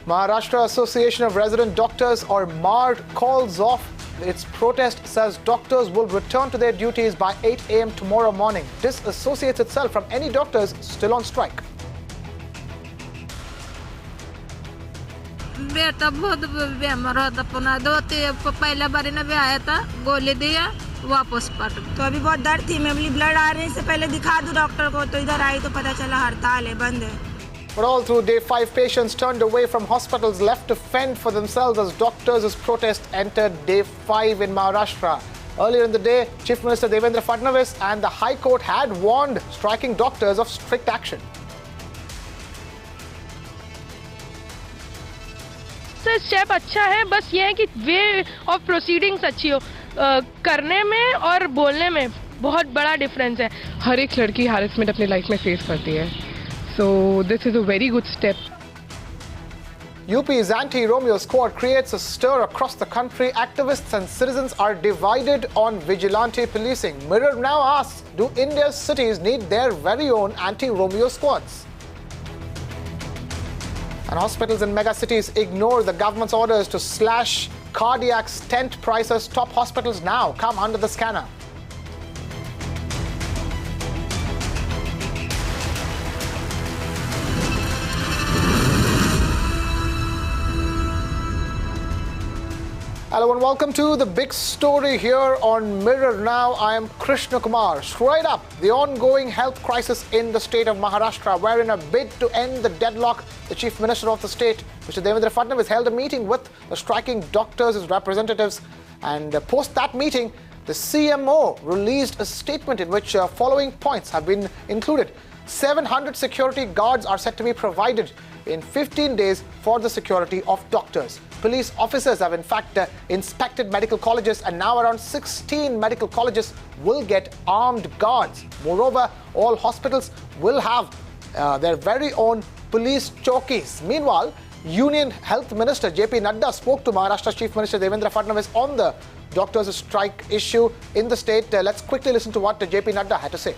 Maharashtra Association of Resident Doctors, or MARD, calls off its protest, says doctors will return to their duties by 8 a.m. tomorrow morning. Disassociates itself from any doctors still on strike. बेटा बहुत बीमार होता पुनः पहला बार ना भी आया था गोली दिया वापस पट तो अभी बहुत दर्द थी मैं ब्लड आ रही से पहले दिखा दूं डॉक्टर को तो इधर आई तो पता चला हड़ताल है बंद है. But all through day 5, patients turned away from hospitals left to fend for themselves as doctors' protest entered day 5 in Maharashtra. Earlier in the day, Chief Minister Devendra Fadnavis and the High Court had warned striking doctors of strict action. Step अच्छा है, बस ये है कि way of proceedings अच्छी हो. करने में और बोलने में बहुत बड़ा डिफरेंस है. हर एक लड़की हैरेसमेंट अपनी लाइफ में फेस करती है. So this is a very good step. UP's anti-Romeo squad creates a stir across the country. Activists and citizens are divided on vigilante policing. Mirror now asks, do India's cities need their very own anti-Romeo squads? And hospitals in mega cities ignore the government's orders to slash cardiac stent prices. Top hospitals now come under the scanner. Hello and welcome to the big story here on Mirror Now. I am Krishna Kumar. Straight up, the ongoing health crisis in the state of Maharashtra, where in a bid to end the deadlock, the Chief Minister of the state, Mr. Devendra Fadnavis, held a meeting with the striking doctors, his representatives, and post that meeting, the CMO released a statement in which following points have been included. 700 security guards are set to be provided in 15 days for the security of doctors. Police officers have in fact inspected medical colleges, and now around 16 medical colleges will get armed guards. Moreover, all hospitals will have their very own police chowkis. Meanwhile, Union Health Minister JP Nadda spoke to Maharashtra Chief Minister Devendra Fadnavis on the doctors' strike issue in the state. Let's quickly listen to what JP Nadda had to say.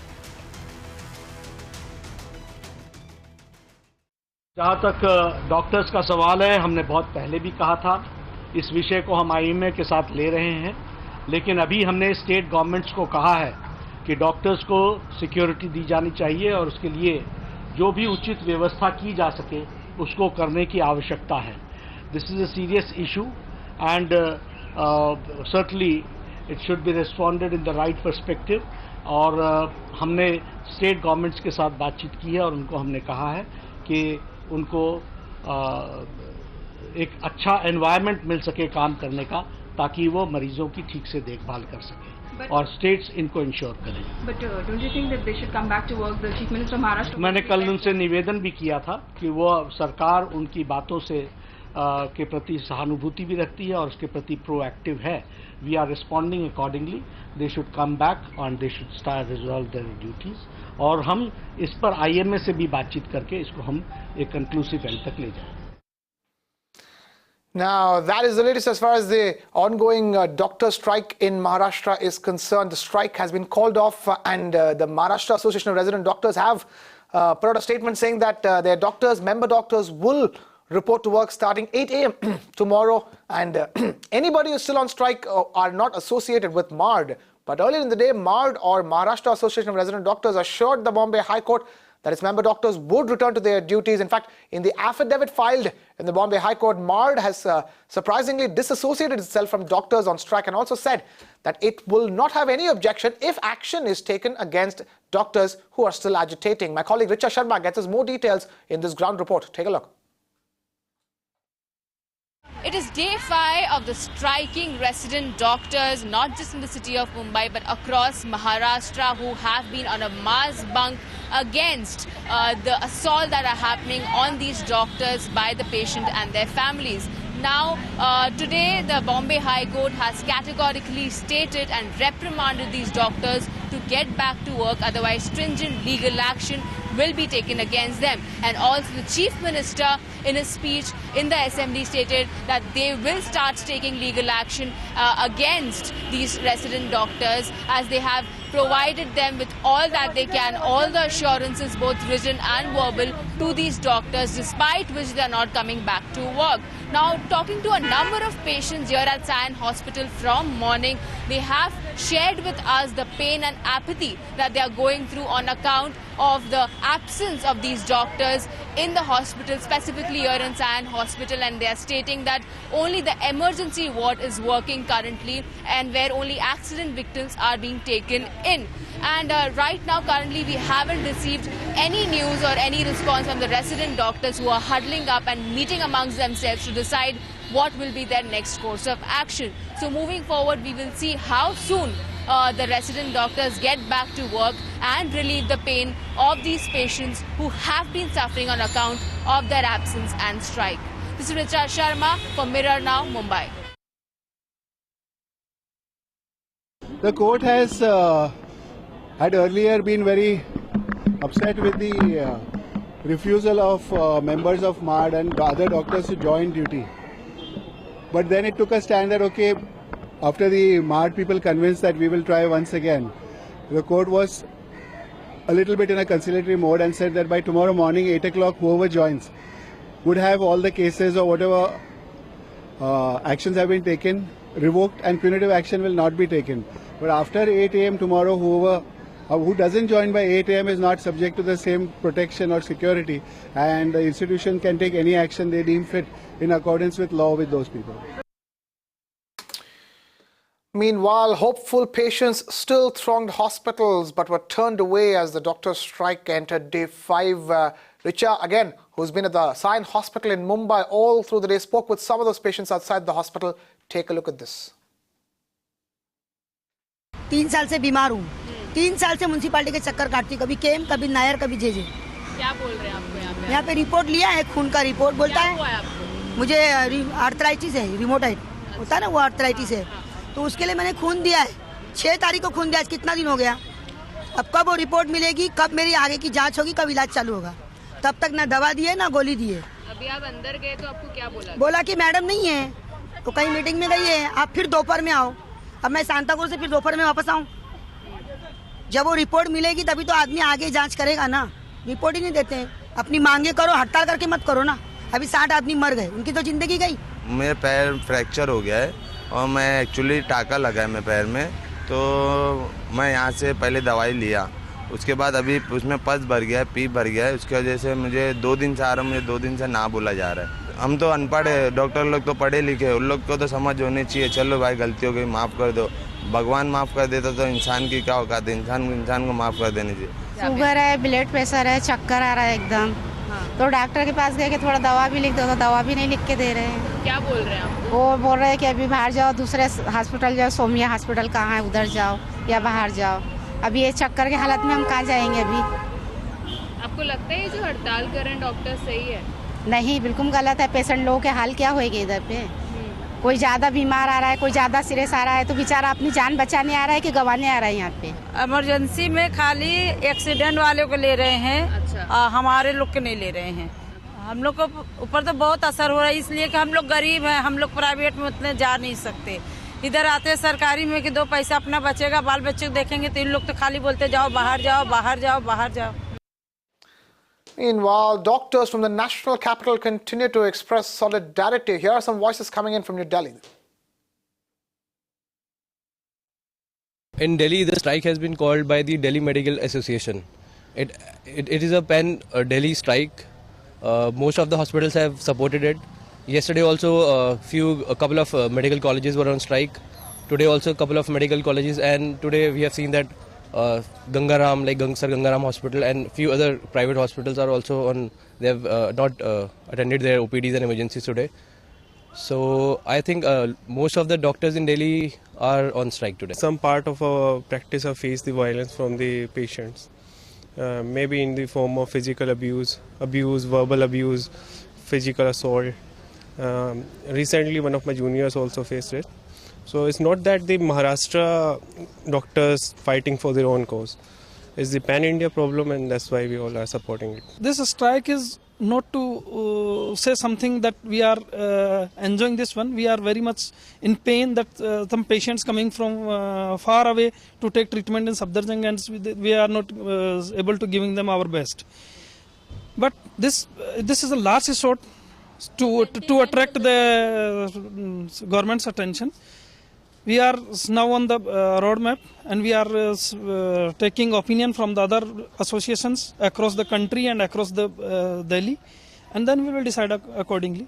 जहाँ तक doctors का सवाल है, हमने बहुत पहले भी कहा था इस विषय को हम आईएमए के साथ ले रहे हैं, लेकिन अभी हमने स्टेट गवर्नमेंट्स को कहा है कि डॉक्टर्स को सिक्योरिटी दी जानी चाहिए और उसके लिए जो भी उचित व्यवस्था की जा सके उसको करने की आवश्यकता है. This is a serious issue and certainly it should be responded in the right perspective. और हमने स्टेट गवर्नमेंट्स के साथ बातचीत की है और उनको हमने कहा है कि उनको एक अच्छा एनवायरनमेंट मिल सके काम करने का, ताकि वो मरीजों की ठीक से देखभाल कर सके और स्टेट्स इनको इंश्योर करें. But don't you think that they should come back to work? The Chief Minister of Maharashtra. मैंने कल उनसे निवेदन भी किया था कि वो सरकार उनकी बातों से के प्रति सहानुभूति भी रखती है और उसके प्रति प्रोएक्टिव है. We are responding accordingly. They should come back and they should start resolve their duties. और हम इस पर आईएमए से भी बातचीत करके इसको हम एक कंक्लूसिव एंड तक ले जाएं. Now, that is the latest as far as the ongoing doctor strike in Maharashtra is concerned. The strike has been called off and the Maharashtra Association of Resident Doctors have put out a statement saying that their doctors, member doctors, will report to work starting 8 a.m. tomorrow, and anybody who's still on strike are not associated with MARD. But earlier in the day, MARD, or Maharashtra Association of Resident Doctors, assured the Bombay High Court that its member doctors would return to their duties. In fact, in the affidavit filed in the Bombay High Court, MARD has surprisingly disassociated itself from doctors on strike and also said that it will not have any objection if action is taken against doctors who are still agitating. My colleague Richa Sharma gets us more details in this ground report. Take a look. It is day 5 of the striking resident doctors, not just in the city of Mumbai but across Maharashtra, who have been on a mass bunk against the assault that are happening on these doctors by the patient and their families. Now, today the Bombay High Court has categorically stated and reprimanded these doctors to get back to work, otherwise stringent legal action will be taken against them. And also the Chief Minister in his speech in the assembly stated that they will start taking legal action against these resident doctors, as they have provided them with all that they can, all the assurances, both written and verbal, to these doctors, despite which they are not coming back to work. Now, talking to a number of patients here at Sion Hospital from morning, they have shared with us the pain and apathy that they are going through on account of the absence of these doctors in the hospital, specifically here in Sion Hospital, and they are stating that only the emergency ward is working currently and where only accident victims are being taken in. And right now, currently, we haven't received any news or any response from the resident doctors who are huddling up and meeting amongst themselves to decide what will be their next course of action. So moving forward, we will see how soon the resident doctors get back to work and relieve the pain of these patients who have been suffering on account of their absence and strike. This is Richa Sharma for Mirror Now, Mumbai. The court has had earlier been very upset with the refusal of members of MARD and other doctors to join duty. But then it took a stand that, okay, after the MARD people convinced that we will try once again, the court was a little bit in a conciliatory mode and said that by tomorrow morning, 8 o'clock, whoever joins would have all the cases or whatever actions have been taken revoked and punitive action will not be taken. But after 8 a.m. tomorrow, who doesn't join by 8 a.m. is not subject to the same protection or security, and the institution can take any action they deem fit in accordance with law with those people. Meanwhile, hopeful patients still thronged hospitals but were turned away as the doctors' strike entered day 5. Richa, again, who's been at the Sion Hospital in Mumbai all through the day, spoke with some of those patients outside the hospital. Take a look at this. 3 साल से बीमार हूँ, 3 साल से municipality के चक्कर काटती, कभी केम, कभी नायर, कभी जेजे। क्या बोल रहे हैं आपको यहाँ पे रिपोर्ट लिया है, खून का रिपोर्ट बोलता है मुझे आर्थराइटिस है, रिमोटाइड होता है ना, वो आर्थराइटिस है, तो उसके लिए मैंने खून दिया है। 6 तारीख को खून दिया, कितना दिन हो गया। अब कब वो रिपोर्ट मिलेगी, कब मेरी आगे की जांच होगी, कब इलाज चालू होगा, तब तक ना दवा दिए ना गोली दिए। अभी आप अंदर गए तो आपको क्या बोला? बोला कि मैडम नहीं है, तो कहीं मीटिंग में गई है, आप फिर दोपहर में आओ। अब मैं सांताक्रूज से फिर दोपहर में वापस आऊँ। जब वो रिपोर्ट मिलेगी तभी तो आदमी आगे जांच करेगा ना, रिपोर्ट ही नहीं देते हैं। अपनी मांगे करो, हड़ताल करके मत करो ना। अभी 60 आदमी मर गए, उनकी तो जिंदगी गई। मेरे पैर फ्रैक्चर हो गया है और मैं एक्चुअली टाका लगा है मेरे पैर में, तो मैं यहाँ से पहले दवाई लिया, उसके बाद अभी उसमें पस भर गया है, पीप भर गया है, उसकी वजह से मुझे 2 दिन से आ रहा हूँ, मुझे 2 दिन से ना बोला जा रहा है। हम तो अनपढ़ है, डॉक्टर लोग तो पढ़े लिखे, उन लोग को तो समझ होनी चाहिए। चलो भाई गलती हो गई, माफ़ कर दो। भगवान माफ़ कर देता तो इंसान की क्या औकात है, इंसान को माफ़ कर देनी चाहिए। शुगर है, ब्लड प्रेशर है, चक्कर आ रहा है एकदम, तो डॉक्टर के पास गए कि थोड़ा दवा भी लिख दो, तो दवा भी नहीं लिख के दे रहे हैं। क्या बोल रहे हैं आप? वो बोल रहे हैं कि अभी बाहर जाओ, दूसरे हॉस्पिटल जाओ, सोमिया हॉस्पिटल कहाँ है उधर जाओ या बाहर जाओ। अभी ये चक्कर के हालत में हम कहाँ जाएंगे अभी। आपको लगता है ये जो हड़ताल कर रहे हैं डॉक्टर सही है? नहीं, बिल्कुल गलत है। पेशेंट लोगों के हाल क्या होएगा इधर पे। कोई ज़्यादा बीमार आ रहा है, कोई ज़्यादा सीरियस आ रहा है, तो बेचारा अपनी जान बचाने आ रहा है कि गंवाने आ रहा है यहाँ पे। इमरजेंसी में खाली एक्सीडेंट वाले को ले रहे हैं। अच्छा। हमारे लोग के नहीं ले रहे हैं। हम लोग को ऊपर तो बहुत असर हो रहा है, इसलिए कि हम लोग गरीब हैं, हम लोग प्राइवेट में उतने जा नहीं सकते। इधर आते हैं सरकारी में कि 2 पैसा अपना बचेगा, बाल बच्चे को देखेंगे, तो इन लोग तो खाली बोलते जाओ बाहर जाओ, बाहर जाओ, बाहर जाओ। Meanwhile, doctors from the national capital continue to express solidarity. Here are some voices coming in from New Delhi. In Delhi, the strike has been called by the Delhi Medical Association. It is a pan-Delhi strike. Most of the hospitals have supported it. Yesterday also a couple of medical colleges were on strike. Today also a couple of medical colleges, and today we have seen that Gangaram, like Sir Gangaram Hospital and few other private hospitals are also on. They have not attended their OPDs and emergencies today. So I think most of the doctors in Delhi are on strike today. Some part of our practice have faced the violence from the patients. Maybe in the form of physical abuse, verbal abuse, physical assault. Recently one of my juniors also faced it. So it's not that the Maharashtra doctors fighting for their own cause. It's the pan-India problem, and that's why we all are supporting it. This strike is not to say something that we are enjoying this one. We are very much in pain that some patients coming from far away to take treatment in Safdarjung, and we are not able to giving them our best. But this is a last resort to attract the government's attention. We are now on the roadmap, and we are taking opinion from the other associations across the country and across the Delhi, and then we will decide accordingly.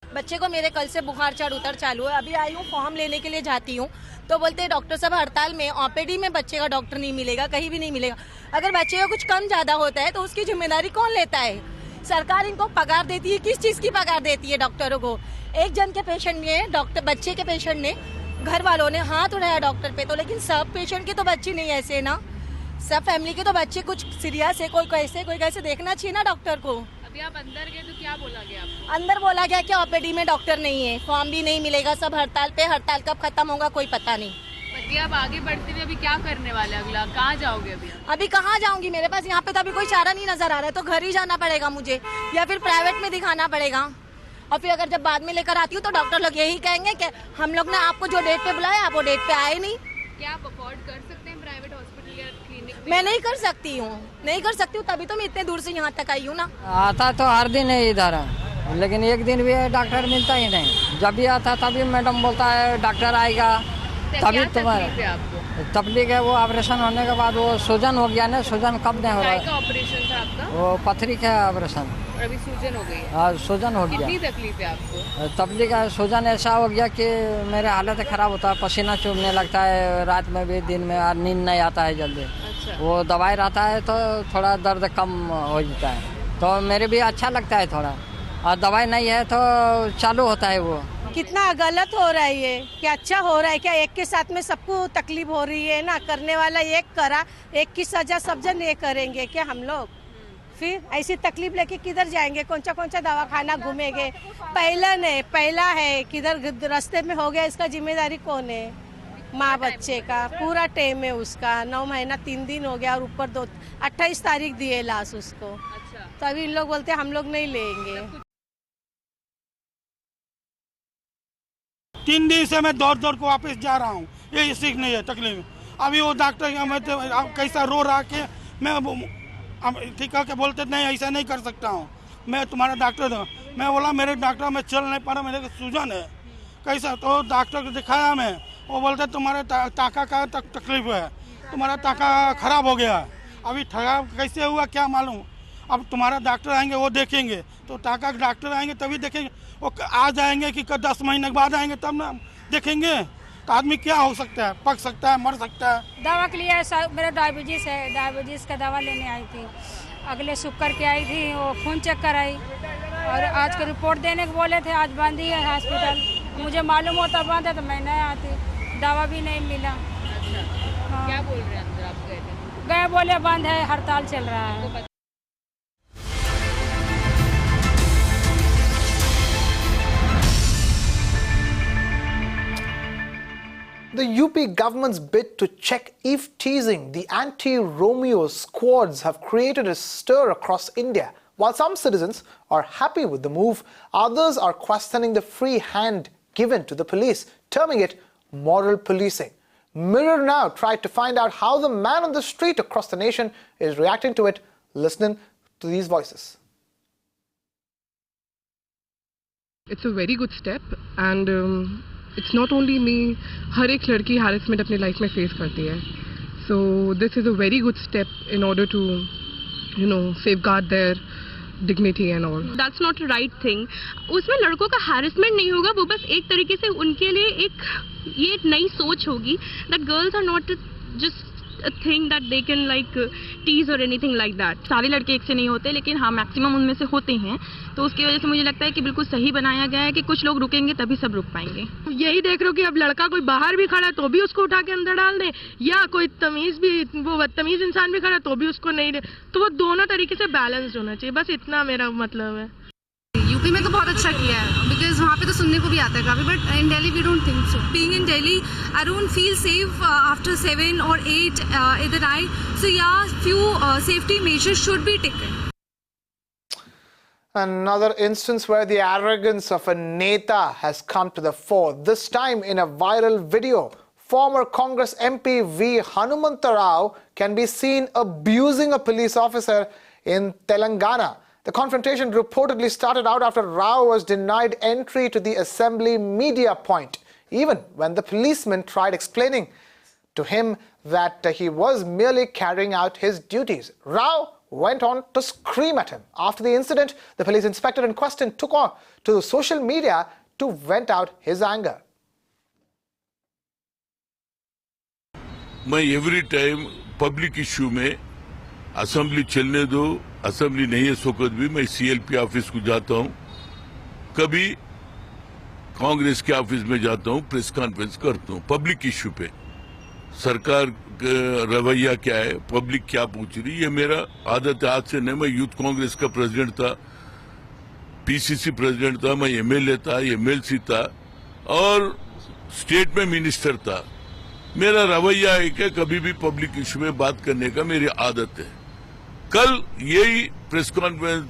बच्चे को मेरे कल से बुखार चढ़ उतर चालू है। अभी आई हूँ, फॉर्म लेने के लिए जाती हूँ तो बोलते हैं डॉक्टर साहब हड़ताल में, ओपीडी में बच्चे का डॉक्टर नहीं मिलेगा, कहीं भी नहीं मिलेगा। अगर बच्चे का कुछ कम ज्यादा होता है तो उसकी जिम्मेदारी कौन लेता है? सरकार इनको पगार देती है, किस चीज की पगार देती है डॉक्टरों को? एक जन के पेशेंट ने, डॉक्टर बच्चे के पेशेंट ने, घर वालों ने हाथ उठाया डॉक्टर पे, तो लेकिन सब पेशेंट के तो बच्चे नहीं ऐसे ना, सब फैमिली के तो बच्चे कुछ सीरियस है, कोई कैसे देखना चाहिए ना डॉक्टर को। अभी आप अंदर गए तो क्या बोला गया आपको? अंदर बोला गया कि ओपीडी में डॉक्टर नहीं है, फॉर्म भी नहीं मिलेगा, सब हड़ताल पे। हड़ताल कब खत्म होगा कोई पता नहीं। बल्कि आप आगे बढ़ते हुए अभी क्या करने वाले, अगला कहाँ जाओगे? अभी कहाँ जाऊंगी, मेरे पास यहाँ पे तो अभी कोई चारा नहीं नजर आ रहा है, तो घर ही जाना पड़ेगा मुझे, या फिर प्राइवेट में दिखाना पड़ेगा। और फिर अगर जब बाद में लेकर आती हूँ तो डॉक्टर लोग यही कहेंगे कि हम लोग ने आपको जो डेट पे बुलाया आप वो डेट पे आए नहीं। क्या आप अफोर्ड कर सकते हैं प्राइवेट हॉस्पिटल या क्लिनिक? मैं नहीं कर सकती हूँ, नहीं कर सकती हूँ, तभी तो मैं इतने दूर से यहाँ तक आई हूँ ना। आता तो हर दिन है इधर, लेकिन एक दिन भी डॉक्टर मिलता ही नहीं। जब भी आता तभी मैडम बोलता है डॉक्टर आएगा, तभी तुम्हारा तकलीफ है। वो ऑपरेशन होने के बाद वो सूजन हो गया ना, सूजन कब नहीं हो रहा है? ऑपरेशन था आपका? वो पथरी का ऑपरेशन, अभी सूजन हो गई है? हाँ सूजन हो गया। कितनी तकलीफ है आपको? तकलीफ है, सूजन ऐसा हो गया कि मेरे हालत खराब होता है, पसीना चूबने लगता है रात में भी, दिन में, और नींद नहीं आता है जल्दी। अच्छा। वो दवाई रहता है तो थोड़ा दर्द कम हो जाता है, तो मेरे भी अच्छा लगता है थोड़ा, और दवाई नहीं है तो चालू होता है वो। कितना गलत हो रहा है ये, क्या अच्छा हो रहा है क्या? एक के साथ में सबको तकलीफ हो रही है ना, करने वाला एक करा, एक की सजा सब जन ये करेंगे क्या हम लोग? फिर ऐसी तकलीफ लेके किधर जाएंगे? कौन सा दवाखाना घूमेंगे? पहला है किधर रास्ते में हो गया, इसका जिम्मेदारी कौन है? माँ बच्चे का पूरा टाइम है उसका, 9 महीना 3 दिन हो गया, और ऊपर 28 तारीख दिए लाश उसको। अच्छा। तो अभी इन लोग बोलते हम लोग नहीं लेंगे। 3 दिन से मैं दौड़ को वापस जा रहा हूँ, ये सीखने है तकलीफ। अभी वो डॉक्टर मैं तो कैसा रो रहा के मैं ठीक है, बोलते नहीं ऐसा नहीं कर सकता हूँ, मैं तुम्हारा डॉक्टर हूँ। मैं बोला मेरे डॉक्टर मैं चल नहीं पा रहा, मेरे को सूजन है। कैसा? तो डॉक्टर को दिखाया मैं, वो बोलते तुम्हारे टाका का तकलीफ है, तुम्हारा टाका खराब हो गया। अभी खराब कैसे हुआ क्या मालूम, अब तुम्हारा डॉक्टर आएंगे वो देखेंगे, तो टाका के डॉक्टर आएंगे तभी देखेंगे। वो आ जाएंगे कि 10 महीने के बाद आएंगे तब ना देखेंगे। तो आदमी क्या हो सकता है, पक सकता है, मर सकता है। दवा के लिए मेरा डायबिटीज है, डायबिटीज का दवा लेने आई थी, अगले शुक्र के आई थी, वो खून चेक कराई और आज का रिपोर्ट देने को बोले थे। आज बंद ही है हॉस्पिटल, मुझे मालूम होता बंद है तो मैं नहीं आती, दवा भी नहीं मिला। हाँ। क्या बोल रहे हैं अंदर? आप गए बोले बंद है, हड़ताल चल रहा है। The UP government's bid to check eve-teasing the anti-Romeo squads have created a stir across India. While some citizens are happy with the move, others are questioning the free hand given to the police, terming it moral policing. Mirror Now tried to find out how the man on the street across the nation is reacting to it. Listening to these voices. It's a very good step, and it's not only me, हर एक लड़की harassment अपनी life में face करती है, so this is a very good step in order to safeguard their dignity and all. That's not the right thing. उसमें लड़कों का harassment नहीं होगा, वो बस एक तरीके से उनके लिए ये एक नई सोच होगी that girls are not just a thing that they can like tease or anything like that. सारे लड़के एक से नहीं होते, लेकिन हाँ मैक्सिमम उनमें से होते हैं, तो उसकी वजह से मुझे लगता है कि बिल्कुल सही बनाया गया है कि कुछ लोग रुकेंगे तभी सब रुक पाएंगे। यही देख रहे हो कि अब लड़का कोई बाहर भी खड़ा है तो भी उसको उठा के अंदर डाल दे, या कोई बदतमीज इंसान भी खड़ा है तो भी उसको नहीं दे, तो वो दोनों तरीके से बैलेंस्ड होना चाहिए, बस इतना मेरा मतलब है। UP अभी में तो बहुत अच्छा किया है बिकॉज वहाँ पे तो सुनने को भी आता है काफ़ी, but in Delhi we don't think so. Being in Delhi I don't feel safe after 7 or 8 in the night. So yeah, few safety measures should be taken. Another instance where the arrogance of a neta has come to the fore, this time in a viral video. Former Congress MP V. Hanumanta Rao can be seen abusing a police officer in Telangana. The confrontation reportedly started out after Rao was denied entry to the assembly media point, even when the policeman tried explaining to him that he was merely carrying out his duties. Rao went on to scream at him. After the incident, the police inspector in question took on to social media to vent out his anger. मैं every time public issue में assembly चलने दो, assembly नहीं है सोकत भी मैं CLP office को जाता हूं, कभी कांग्रेस के ऑफिस में जाता हूं, प्रेस कॉन्फ्रेंस करता हूं पब्लिक इश्यू पे. सरकार का रवैया क्या है, पब्लिक क्या पूछ रही, ये मेरा आदत है. आज से नहीं, मैं यूथ कांग्रेस का प्रेसिडेंट था, पीसीसी प्रेसिडेंट था, मैं एमएलए था, एमएलसी था और स्टेट में मिनिस्टर था. मेरा रवैया है कि कभी भी पब्लिक इश्यू में बात करने का मेरी आदत है. कल यही प्रेस कॉन्फ्रेंस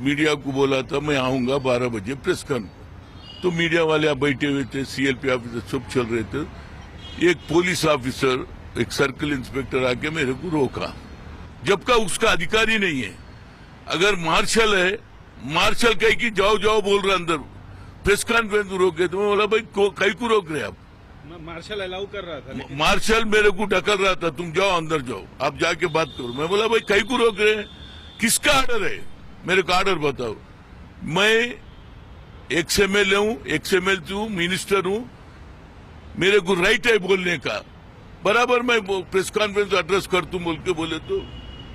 मीडिया को बोला था मैं आऊंगा 12 बजे प्रेस कॉन्फ्रेंस, तो मीडिया वाले आप बैठे हुए थे, सीएलपी ऑफिसर सब चल रहे थे. एक पुलिस ऑफिसर, एक सर्कल इंस्पेक्टर आके मेरे को रोका, जबकि उसका अधिकार ही नहीं है. अगर मार्शल है, मार्शल कह की जाओ जाओ बोल रहा अंदर, प्रेस कॉन्फ्रेंस रोके तो मैं बोला भाई कहीं को रोक रहे आप. मार्शल अलाउ कर रहा था, मार्शल मेरे को ढकल रहा था, तुम जाओ अंदर जाओ, आप जाके बात करो. मैं बोला भाई कहीं को रोक रहे हैं, किसका आर्डर है, मेरे को आर्डर बताओ. मैं एक्सएमएल हूं, एक्सएमएल हूं, मिनिस्टर हूं, मेरे को राइट है बोलने का. बराबर मैं प्रेस कॉन्फ्रेंस एड्रेस कर तुम बोल के बोले तो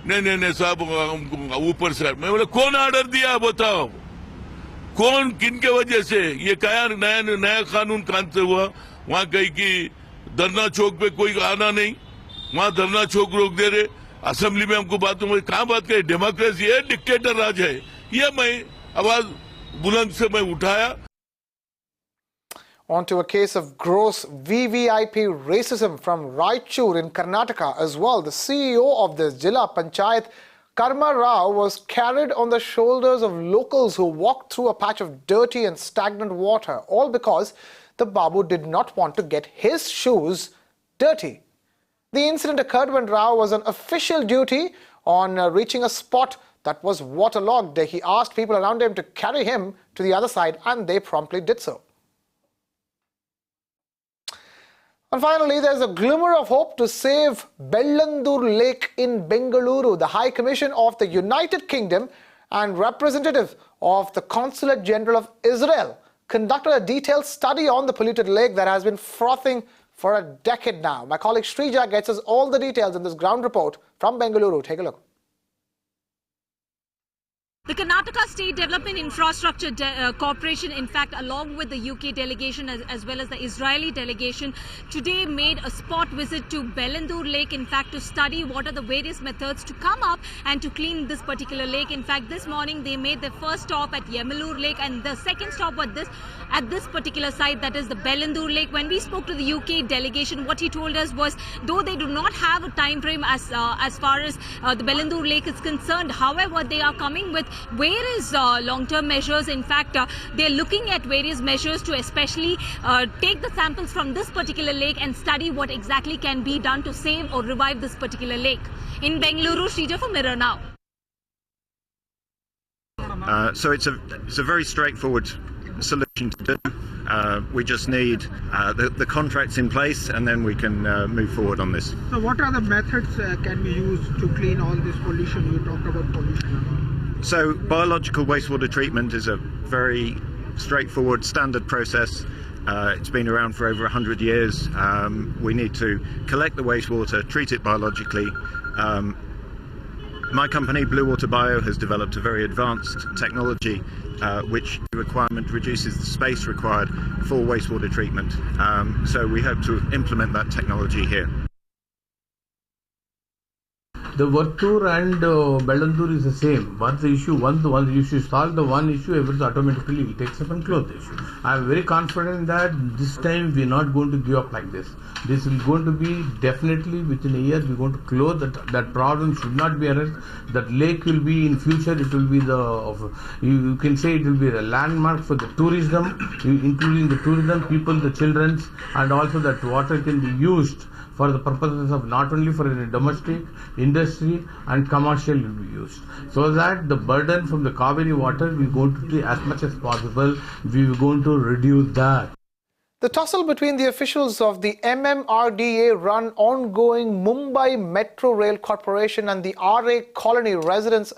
नहीं साहब ऊपर से. मैं बोला कौन आर्डर दिया बताओ, कौन किन के वजह से, ये क्या नया कानून कहां से हुआ. वहां कहीं की धरना चौक पे कोई आना नहीं, वहां धरना चौक रोक दे रहे. असेंबली में हमको बात कहां बात करें, डेमोक्रेसी है, डिक्टेटर राज है. ये मैं आवाज बुलंद से मैं उठाया. On to a case of gross VVIP racism from Raichur in Karnataka as well. The CEO of the Jilla Panchayat, Karma Rao, was carried on the shoulders of locals who walked through a patch of dirty and stagnant water, all because the Babu did not want to get his shoes dirty. The incident occurred when Rao was on official duty on reaching a spot that was waterlogged. He asked people around him to carry him to the other side and they promptly did so. And finally, there's a glimmer of hope to save Bellandur Lake in Bengaluru. The High Commission of the United Kingdom and representative of the Consulate General of Israel conducted a detailed study on the polluted lake that has been frothing for a decade now. My colleague Shrija gets us all the details in this ground report from Bengaluru. Take a look. The Karnataka State Development Infrastructure Corporation, in fact, along with the UK delegation as well as the Israeli delegation, today made a spot visit to Bellandur Lake, in fact, to study what are the various methods to come up and to clean this particular lake. In fact, this morning they made their first stop at Yemalur Lake and the second stop at this particular site, that is the Bellandur Lake. When we spoke to the UK delegation, what he told us was, though they do not have a time frame as far as the Bellandur Lake is concerned, however, they are coming with various long-term measures. In fact, they're looking at various measures to especially take the samples from this particular lake and study what exactly can be done to save or revive this particular lake. In Bengaluru, Shrija for Mirror Now. So it's a very straightforward solution to do. We just need the contracts in place and then we can move forward on this. So what are the methods can we use to clean all this pollution? You talked about pollution. So biological wastewater treatment is a very straightforward standard process. It's been around for over 100 years. We need to collect the wastewater, treat it biologically. My company, Blue Water Bio, has developed a very advanced technology which requirement reduces the space required for wastewater treatment. So we hope to implement that technology here. The Vartur and Bellandur is the same. Once the issue solve the one issue, everything automatically will take up and close the issue. I am very confident that this time we are not going to give up like this. This is going to be definitely within a year. We are going to close that problem. Should not be arrested. That lake will be in future. It will be you can say it will be a landmark for the tourism, including the tourism people, the children, and also that water can be used for the purposes of not only for domestic, industry and commercial will be used. So that the burden from the Kaveri water we are going to do as much as possible, we are going to reduce that. The tussle between the officials of the MMRDA-run ongoing Mumbai Metro Rail Corporation and the RA Colony residents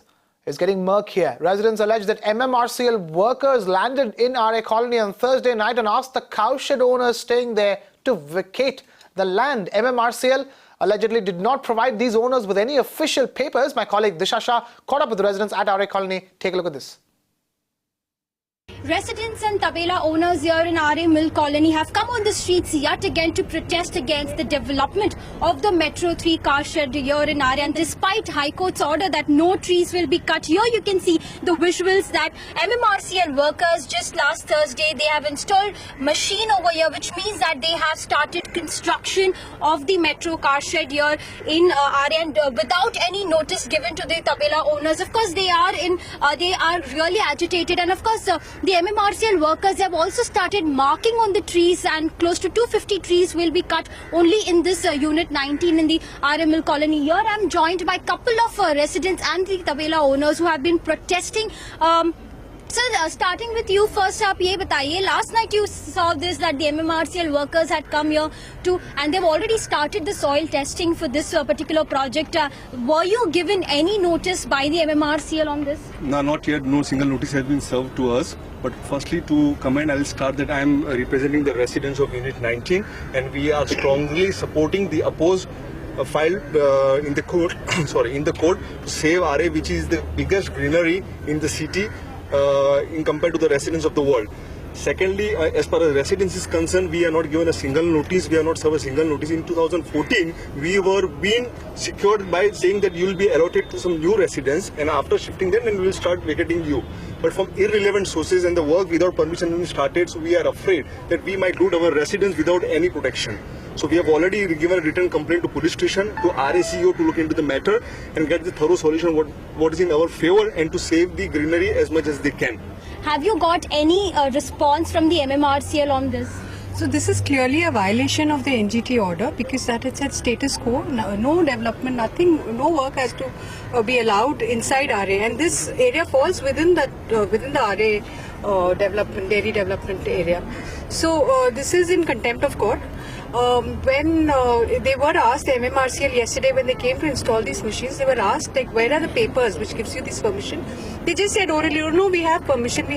is getting murkier. Residents allege that MMRCL workers landed in RA Colony on Thursday night and asked the cowshed owners staying there to vacate the land. MMRCL allegedly did not provide these owners with any official papers. My colleague Disha Shah caught up with the residents at RA Colony. Take a look at this. Residents and tabela owners here in RA Mill Colony have come on the streets yet again to protest against the development of the Metro 3 car shed here in RA. And despite High Court's order that no trees will be cut, here you can see the visuals that MMRCL workers just last Thursday, they have installed machine over here, which means that they have started construction of the Metro car shed here in RA, and without any notice given to the tabela owners. Of course, they are really agitated, and of course the MMRCL workers have also started marking on the trees, and close to 250 trees will be cut only in this unit 19 in the RA Mill Colony. Here I am joined by a couple of residents and the tabela owners who have been protesting. Sir, starting with you first, आप ये बताइए, last night you saw this, that the MMRCL workers had come here and they've already started the soil testing for this particular project. Were you given any notice by the MMRCL on this? No, not yet. No single notice has been served to us. But firstly, to comment, I will start that I am representing the residents of Unit 19, and we are strongly supporting the opposed filed in the court, to save RA, which is the biggest greenery in the city in compared to the residents of the world. Secondly, as far as residents is concerned, we are not given a single notice. We are not served a single notice. In 2014, we were being secured by saying that you will be allotted to some new residents, and after shifting them, then we will start vacating you. But from irrelevant sources and the work without permission started, so we are afraid that we might lose our residents without any protection. So we have already given a written complaint to police station, to RACO to look into the matter and get the thorough solution what is in our favor and to save the greenery as much as they can. Have you got any response from the MMRCL on this? So this is clearly a violation of the NGT order, because that it said status quo, no development, nothing, no work has to be allowed inside RA, and this area falls within the RA dairy development area. So this is in contempt of court. When they were asked, the MMRCL yesterday when they came to install these machines, they were asked like, where are the papers which gives you this permission? They just said orally, oh, no, we have permission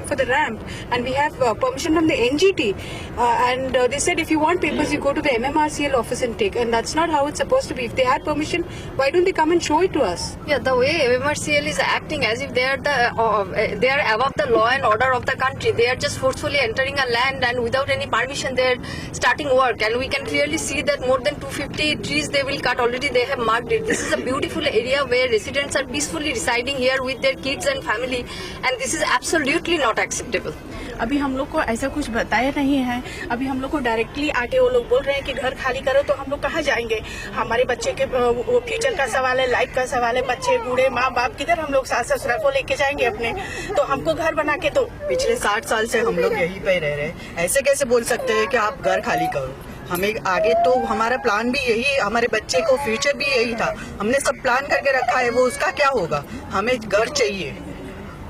for the ramp, and we have permission from the NGT, and they said if you want papers you go to the MMRCL office and take, and that's not how it's supposed to be. If they had permission, why don't they come and show it to us? Yeah, the way MMRCL is acting as if they are above the law and order of the country. They are just forcefully entering a land, and without any permission they are starting work. And we can clearly see that more than 250 trees they will cut. Already they have marked it. This is a beautiful area where residents are peacefully residing here with their kids and family, and this is absolutely not acceptable. अभी हम लोग को ऐसा कुछ बताया नहीं है. अभी हम लोग को डायरेक्टली आके वो लोग बोल रहे हैं कि घर खाली करो, तो हम लोग कहाँ जाएंगे? हमारे बच्चे के फ्यूचर का सवाल है, लाइफ का सवाल है. बच्चे बूढ़े माँ बाप किधर हम लोग सास ससुरा को लेके जाएंगे अपने? तो हमको घर बना के दो. पिछले 60 साल से हम लोग यहीं पे रह रहे हैं. ऐसे कैसे बोल सकते हैं कि आप घर खाली करो? हमें आगे तो हमारा प्लान भी यही, हमारे बच्चे को फ्यूचर भी यही था. हमने सब प्लान करके रखा है, वो उसका क्या होगा? हमें घर चाहिए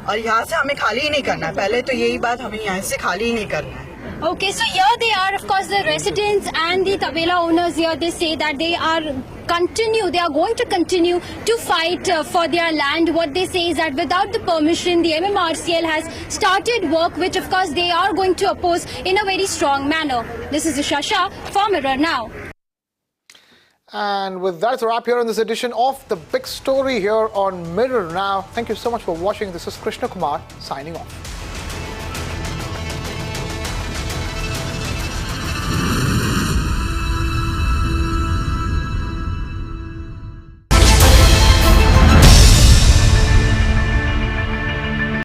और यहाँ से हमें खाली ही नहीं करना है. पहले तो यही बात, हमें यहाँ से खाली ही नहीं करना है. Okay, so here they are, of course, the residents and the tabela owners here, they say that they are going to continue to fight for their land. What they say is that without the permission, the MMRCL has started work, which of course they are going to oppose in a very strong manner. This is Disha Shah for Mirror Now. And with that, it's a wrap here on this edition of The Big Story here on Mirror Now. Thank you so much for watching. This is Krishna Kumar signing off.